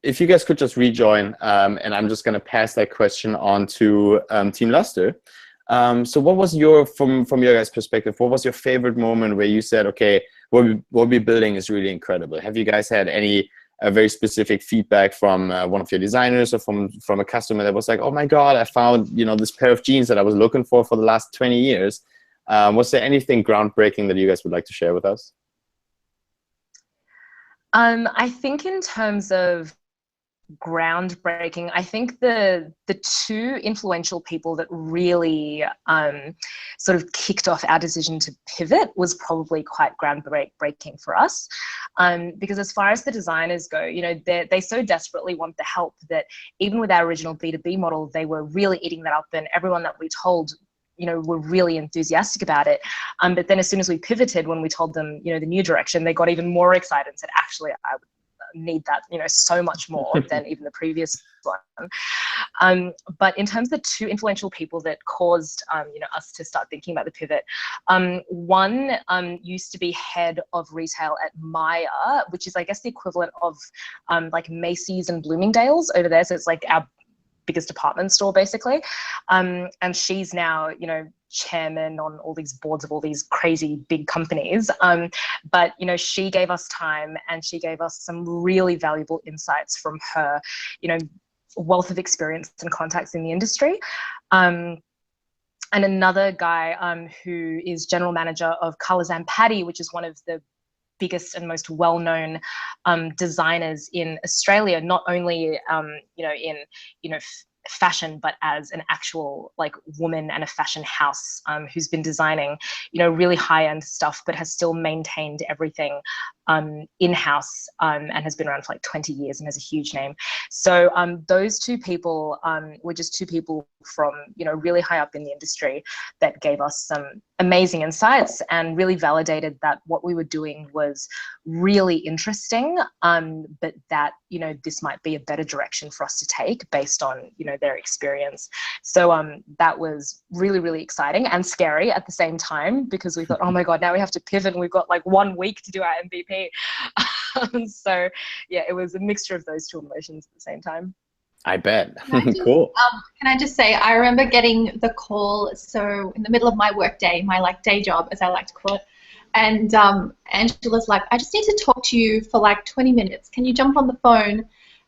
If you guys could just rejoin, and I'm just going to pass that question on to Team Lustr. So what was from your guys' perspective, what was your favorite moment where you said, okay, what we're building is really incredible? Have you guys had any very specific feedback from one of your designers or from a customer that was like, oh my God, I found, you know, this pair of jeans that I was looking for the last 20 years. Was there anything groundbreaking that you guys would like to share with us? I think in terms of groundbreaking, I think the two influential people that really sort of kicked off our decision to pivot was probably quite groundbreaking for us, because as far as the designers go, you know, they so desperately want the help that even with our original B2B model, they were really eating that up, and everyone that we told, you know, were really enthusiastic about it. But then as soon as we pivoted, when we told them, you know, the new direction, they got even more excited and said, actually, I would need that, you know, so much more than even the previous one. But in terms of the two influential people that caused, you know, us to start thinking about the pivot, one used to be head of retail at Maya, which is, I guess, the equivalent of like Macy's and Bloomingdale's over there. So it's like our biggest department store, basically. And she's now, you know, chairman on all these boards of all these crazy big companies. But, you know, she gave us time, and she gave us some really valuable insights from her, you know, wealth of experience and contacts in the industry. And another guy who is general manager of Colors and Patty, which is one of the biggest and most well-known designers in Australia, not only you know, in, you know, fashion, but as an actual like woman and a fashion house who's been designing, you know, really high-end stuff, but has still maintained everything in-house and has been around for like 20 years and has a huge name. So those two people were just two people from, you know, really high up in the industry that gave us some amazing insights and really validated that what we were doing was really interesting, but that, you know, this might be a better direction for us to take based on, you know, their experience. So that was really, really exciting and scary at the same time, because we thought, oh my God, now we have to pivot and we've got like 1 week to do our MVP. So yeah, it was a mixture of those two emotions at the same time. I bet. Cool. Can I just say, I remember getting the call, so in the middle of my work day, my like day job, as I like to call it, and Angela's like, I just need to talk to you for like 20 minutes. Can you jump on the phone?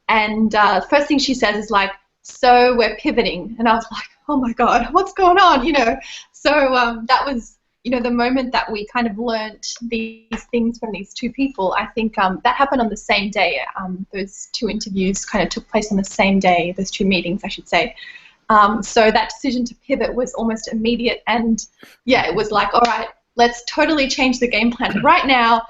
And first thing she says is like, so we're pivoting. And I was like, oh my God, what's going on? You know, so that was, you know, the moment that we kind of learnt these things from these two people. I think that happened on the same day. Those two interviews kind of took place on the same day, those two meetings, I should say. So that decision to pivot was almost immediate. And yeah, it was like, all right, let's totally change the game plan right now.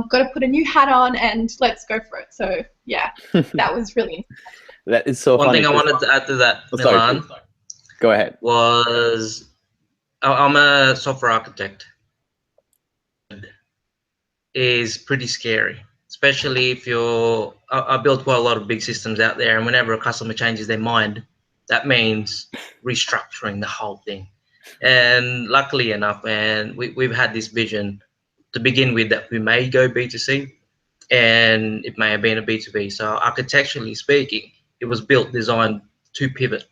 Got to put a new hat on and let's go for it. So yeah, that was really That is so One funny. thing I wanted to add to that, Milan, go ahead. was I'm a software architect. Is pretty scary, especially if you're. I built quite a lot of big systems out there, and whenever a customer changes their mind, that means restructuring the whole thing. And luckily enough, and we've had this vision to begin with that we may go B2C, and it may have been a B2B. So architecturally speaking, it was built, designed to pivot.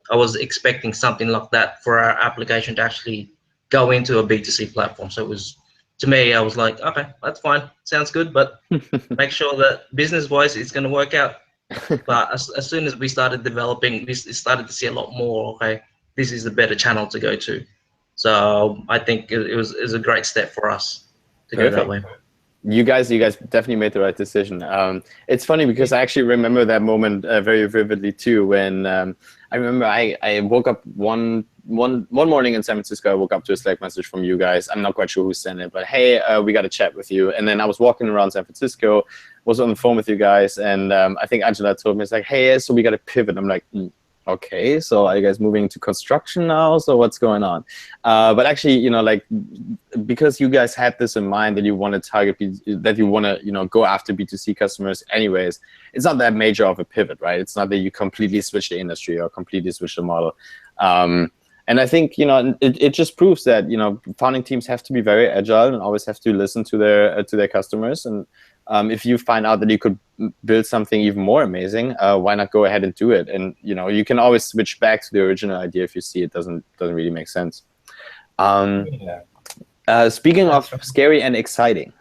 I was expecting something like that for our application to actually go into a B2C platform. So it was, to me, I was like, okay, that's fine, sounds good, but make sure that business-wise it's going to work out. But as soon as we started developing, we started to see a lot more, okay, this is the better channel to go to. So I think it was a great step for us to go that way. You guys definitely made the right decision. It's funny because I actually remember that moment very vividly too. When I remember I woke up one morning in San Francisco. I woke up to a Slack message from you guys. I'm not quite sure who sent it, but hey, we got to chat with you. And then I was walking around San Francisco, was on the phone with you guys, and I think Angela told me, it's like, hey, so we got to pivot. I'm like, okay, so are you guys moving to construction now? So what's going on? But actually, you know, like, because you guys had this in mind that you want to target, that you want to, you know, go after B2C customers anyways, it's not that major of a pivot, right? It's not that you completely switch the industry or completely switch the model. And I think, you know, it just proves that, you know, founding teams have to be very agile and always have to listen to their customers. And if you find out that you could build something even more amazing, why not go ahead and do it? And, you know, you can always switch back to the original idea if you see it doesn't really make sense. Speaking of scary and exciting,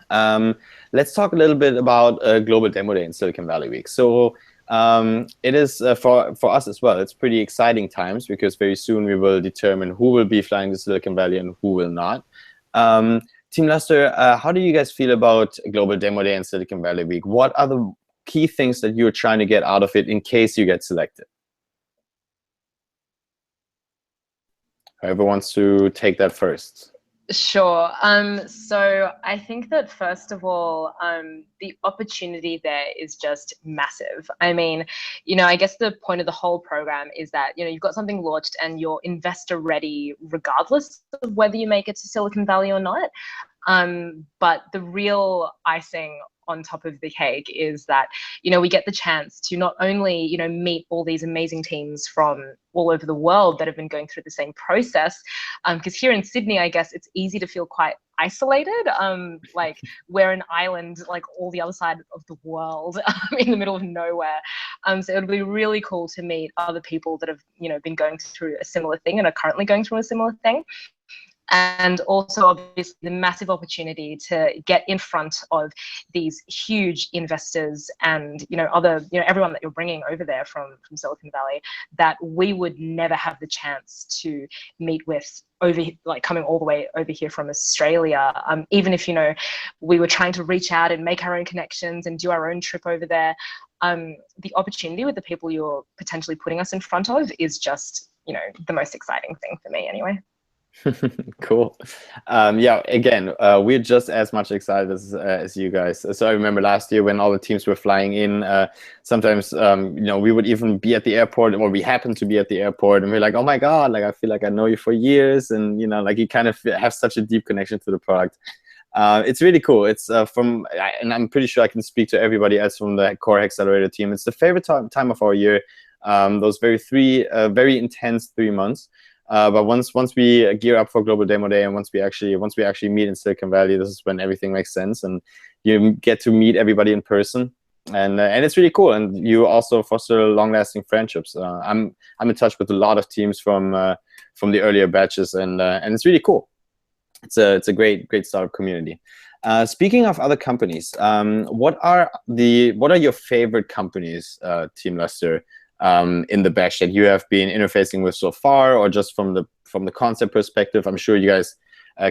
let's talk a little bit about Global Demo Day in Silicon Valley Week. So it is for us as well. It's pretty exciting times because very soon we will determine who will be flying to Silicon Valley and who will not. Team Lustr, how do you guys feel about Global Demo Day and Silicon Valley Week? What are the key things that you're trying to get out of it in case you get selected? Whoever wants to take that first. Sure. So I think that first of all, the opportunity there is just massive. I mean, you know, I guess the point of the whole program is that, you know, you've got something launched and you're investor ready regardless of whether you make it to Silicon Valley or not. But the real icing on top of the cake is that, you know, we get the chance to not only, you know, meet all these amazing teams from all over the world that have been going through the same process, because here in Sydney, I guess it's easy to feel quite isolated, like we're an island, like all the other side of the world, in the middle of nowhere. So it would be really cool to meet other people that have, you know, been going through a similar thing and are currently going through a similar thing. And also, obviously, the massive opportunity to get in front of these huge investors and, you know, other, you know, everyone that you're bringing over there from Silicon Valley that we would never have the chance to meet with over, like coming all the way over here from Australia. Even if, you know, we were trying to reach out and make our own connections and do our own trip over there, the opportunity with the people you're potentially putting us in front of is just, you know, the most exciting thing for me anyway. Cool. Yeah, again, we're just as much excited as you guys. So I remember last year when all the teams were flying in, sometimes, you know, we would even be at the airport, or we happened to be at the airport, and we're like, oh my God, like, I feel like I know you for years. And, you know, like, you kind of have such a deep connection to the product. It's really cool. It's and I'm pretty sure I can speak to everybody else from the core HACKcelerator team. It's the favorite time of our year. Those very intense 3 months. But once we gear up for Global Demo Day, and once we actually meet in Silicon Valley, this is when everything makes sense, and you get to meet everybody in person, and it's really cool. And you also foster long-lasting friendships. I'm in touch with a lot of teams from the earlier batches, and it's really cool. It's a great startup community. Speaking of other companies, what are your favorite companies, Team Lustr, in the bash that you have been interfacing with so far, or just from the concept perspective? I'm sure you guys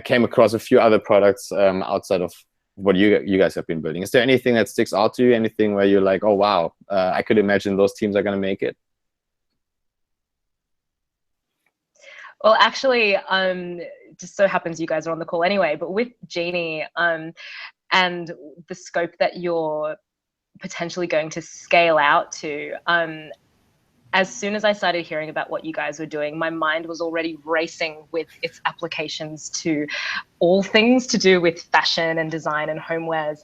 came across a few other products outside of what you guys have been building. Is there anything that sticks out to you? Anything where you're like, oh wow, I could imagine those teams are going to make it? Well, actually, just so happens you guys are on the call anyway, but with Genii and the scope that you're potentially going to scale out to, as soon as I started hearing about what you guys were doing, my mind was already racing with its applications to all things to do with fashion and design and homewares,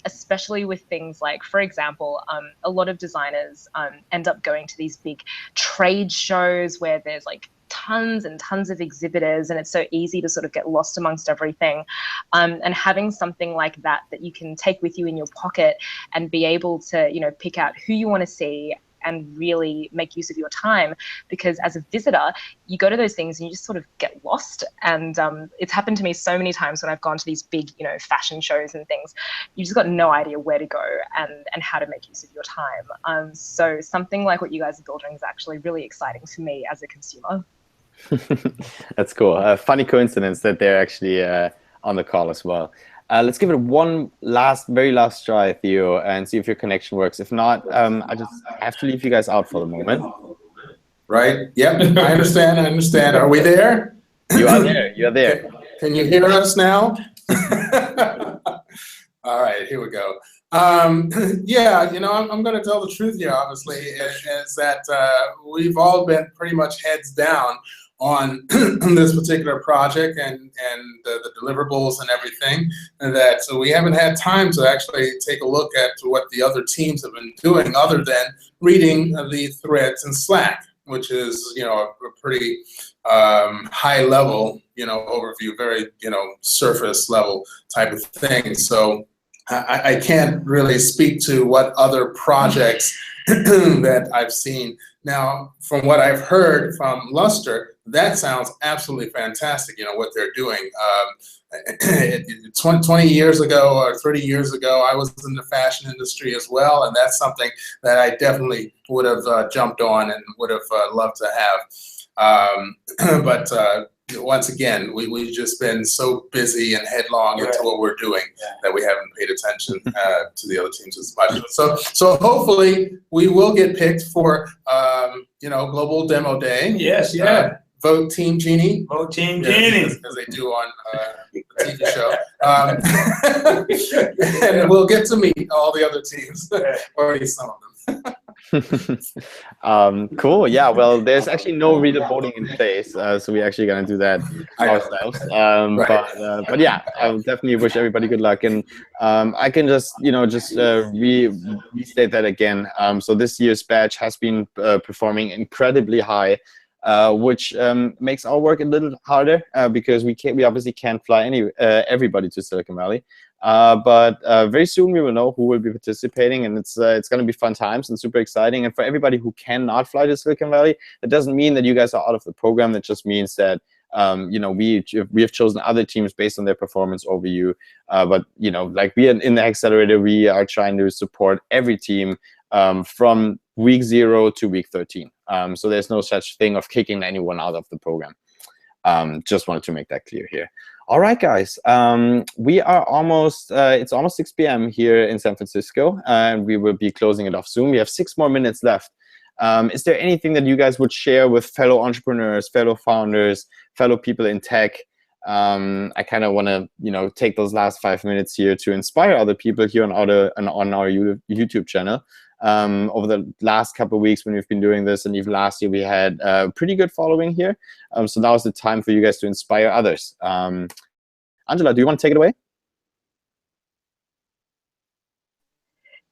especially with things like, for example, a lot of designers end up going to these big trade shows where there's like tons and tons of exhibitors, and it's so easy to sort of get lost amongst everything. And having something like that you can take with you in your pocket and be able to, you know, pick out who you want to see and really make use of your time, because as a visitor, you go to those things and you just sort of get lost. And it's happened to me so many times when I've gone to these big, you know, fashion shows and things. You just got no idea where to go and how to make use of your time. So something like what you guys are building is actually really exciting for me as a consumer. That's cool. Funny coincidence that they're actually on the call as well. Let's give it one very last try, Theo, and see if your connection works. If not, I just have to leave you guys out for the moment. Right. Yep. I understand. Are we there? You are there. You are there. Can you hear us now? All right. Here we go. Yeah, you know, I'm going to tell the truth here, obviously, is that we've all been pretty much heads down on this particular project and the deliverables and everything, and that so we haven't had time to actually take a look at what the other teams have been doing, other than reading the threads in Slack, which is, you know, a pretty high level, you know, overview, very, you know, surface level type of thing. So I can't really speak to what other projects that I've seen. Now, from what I've heard from Lustr, that sounds absolutely fantastic, you know, what they're doing. 20 years ago or 30 years ago, I was in the fashion industry as well, and that's something that I definitely would have jumped on and would have loved to have. But once again, we've just been so busy and headlong into what we're doing that we haven't paid attention to the other teams as much. So hopefully we will get picked for you know, Global Demo Day. Yes, yeah. Vote Team Genii. Vote Team Genii. As they do on the TV show. And we'll get to meet all the other teams, or at least some of them. Cool. Yeah. Well, there's actually no reader voting in place, so we're actually gonna do that ourselves. But yeah, I'll definitely wish everybody good luck, and I can just restate that again. So this year's batch has been performing incredibly high, which makes our work a little harder because we obviously can't fly everybody to Silicon Valley. But very soon we will know who will be participating, and it's going to be fun times and super exciting. And for everybody who cannot fly to Silicon Valley, that doesn't mean that you guys are out of the program. That just means that you know, we have chosen other teams based on their performance over you. But you know, like we in the HACKcelerator, we are trying to support every team from week 0 to week 13. So there's no such thing of kicking anyone out of the program. Just wanted to make that clear here. All right, guys, we are almost, it's almost 6 p.m. here in San Francisco, and we will be closing it off soon. We have 6 more minutes left. Is there anything that you guys would share with fellow entrepreneurs, fellow founders, fellow people in tech? I kind of want to, take those last 5 minutes here to inspire other people here on our YouTube channel. Over the last couple of weeks when we've been doing this, and even last year, we had a pretty good following here. So now is the time for you guys to inspire others. Angela, do you want to take it away?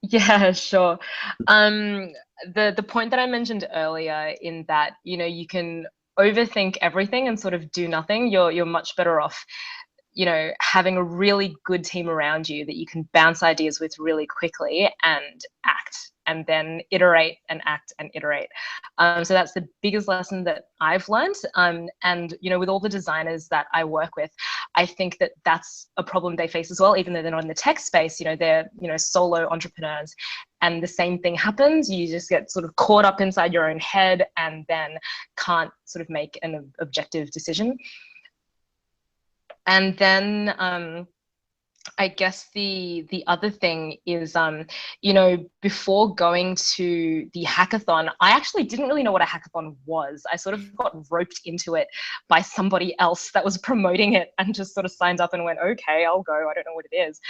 Yeah, sure. The point that I mentioned earlier, in that you can overthink everything and sort of do nothing. You're much better off, having a really good team around you that you can bounce ideas with really quickly and act, and then iterate and act and iterate. So that's the biggest lesson that I've learned. And with all the designers that I work with, I think that that's a problem they face as well, even though they're not in the tech space. They're solo entrepreneurs, and the same thing happens. You just get sort of caught up inside your own head, and then can't sort of make an objective decision. And then I guess the other thing is, before going to the hackathon, I actually didn't really know what a hackathon was. I sort of got roped into it by somebody else that was promoting it, and just sort of signed up and went, okay, I'll go. I don't know what it is.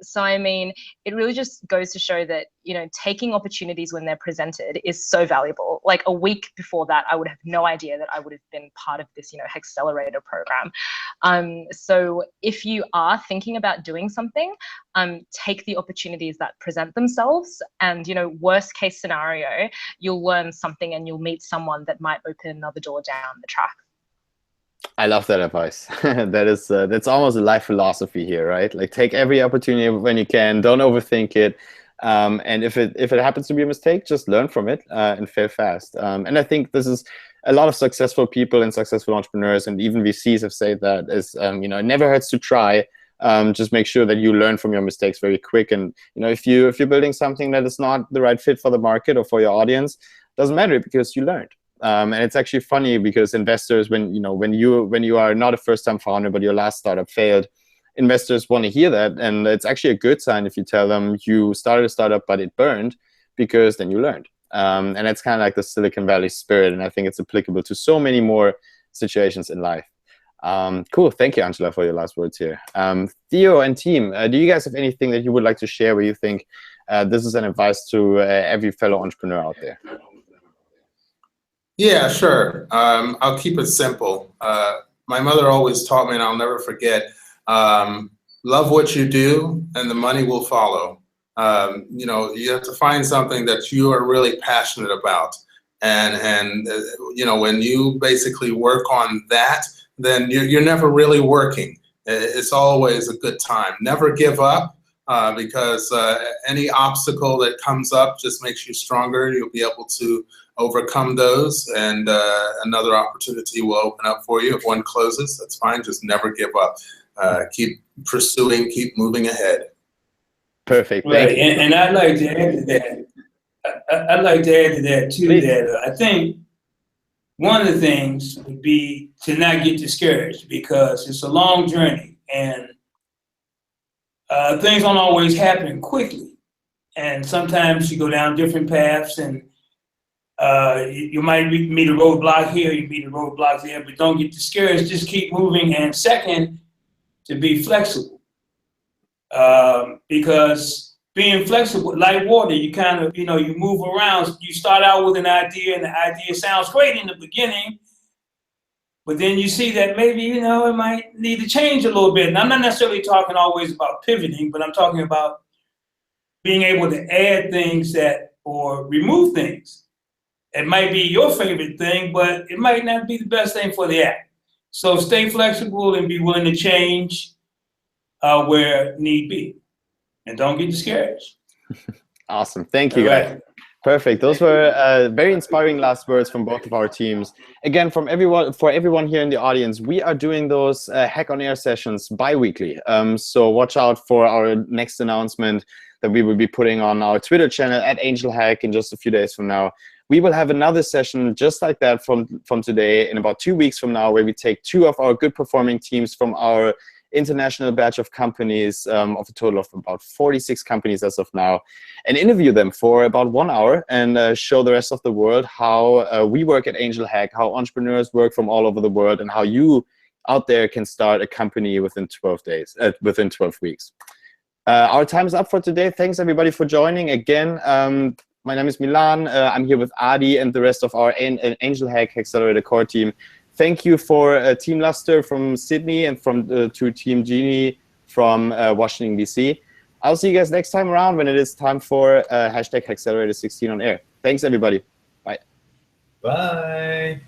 So, I mean, it really just goes to show that, taking opportunities when they're presented is so valuable. Like a week before that, I would have no idea that I would have been part of this, HACKcelerator program. So if you are thinking about doing something, take the opportunities that present themselves, and worst case scenario, you'll learn something and you'll meet someone that might open another door down the track. I love that advice. That's almost a life philosophy here, right? Like, take every opportunity when you can, don't overthink it. And if it happens to be a mistake, just learn from it and fail fast. And I think this is a lot of successful people and successful entrepreneurs, and even VCs have said that is, it never hurts to try. Just make sure that you learn from your mistakes very quick. And if you're building something that is not the right fit for the market or for your audience, doesn't matter, because you learned. And it's actually funny, because investors, when you are not a first-time founder but your last startup failed, investors want to hear that, and it's actually a good sign if you tell them you started a startup but it burned, because then you learned. And that's kind of like the Silicon Valley spirit, and I think it's applicable to so many more situations in life. Cool. Thank you, Angela, for your last words here. Theo and team, do you guys have anything that you would like to share where you think this is an advice to every fellow entrepreneur out there? Yeah, sure. I'll keep it simple. My mother always taught me, and I'll never forget, love what you do and the money will follow. You have to find something that you are really passionate about. And when you basically work on that, then you're never really working. It's always a good time. Never give up, because any obstacle that comes up just makes you stronger. You'll be able to overcome those, and another opportunity will open up for you. If one closes, that's fine. Just never give up. Keep pursuing, keep moving ahead. Perfect. Right, and I'd like to add to that. I'd like to add to that too. Please. That I think one of the things would be to not get discouraged, because it's a long journey, and things don't always happen quickly. And sometimes you go down different paths, and you might meet a roadblock here, you meet a roadblock there, but don't get discouraged. Just keep moving. And second, to be flexible, because being flexible, like water, you kind of, you move around. You start out with an idea, and the idea sounds great in the beginning, but then you see that maybe, it might need to change a little bit. And I'm not necessarily talking always about pivoting, but I'm talking about being able to add things or remove things. It might be your favorite thing, but it might not be the best thing for the app. So stay flexible and be willing to change where need be. And don't get discouraged. Awesome. Thank you, guys. Right. Perfect. Those were very inspiring last words from both of our teams. Again, for everyone here in the audience, we are doing those Hack on Air sessions bi-weekly. So watch out for our next announcement that we will be putting on our Twitter channel @AngelHack in just a few days from now. We will have another session just like that from today in about 2 weeks from now, where we take 2 of our good performing teams from our international batch of companies, of a total of about 46 companies as of now, and interview them for about 1 hour and show the rest of the world how we work at Angel Hack, how entrepreneurs work from all over the world, and how you out there can start a company within 12 days, within 12 weeks. Our time is up for today. Thanks everybody for joining. Again, my name is Milan. I'm here with Adi and the rest of our Angel Hack Accelerator core team. Thank you for Team Lustr from Sydney and to Team Genii from Washington D.C. I'll see you guys next time around when it is time for #HACKcelerator 16 on air. Thanks everybody. Bye. Bye.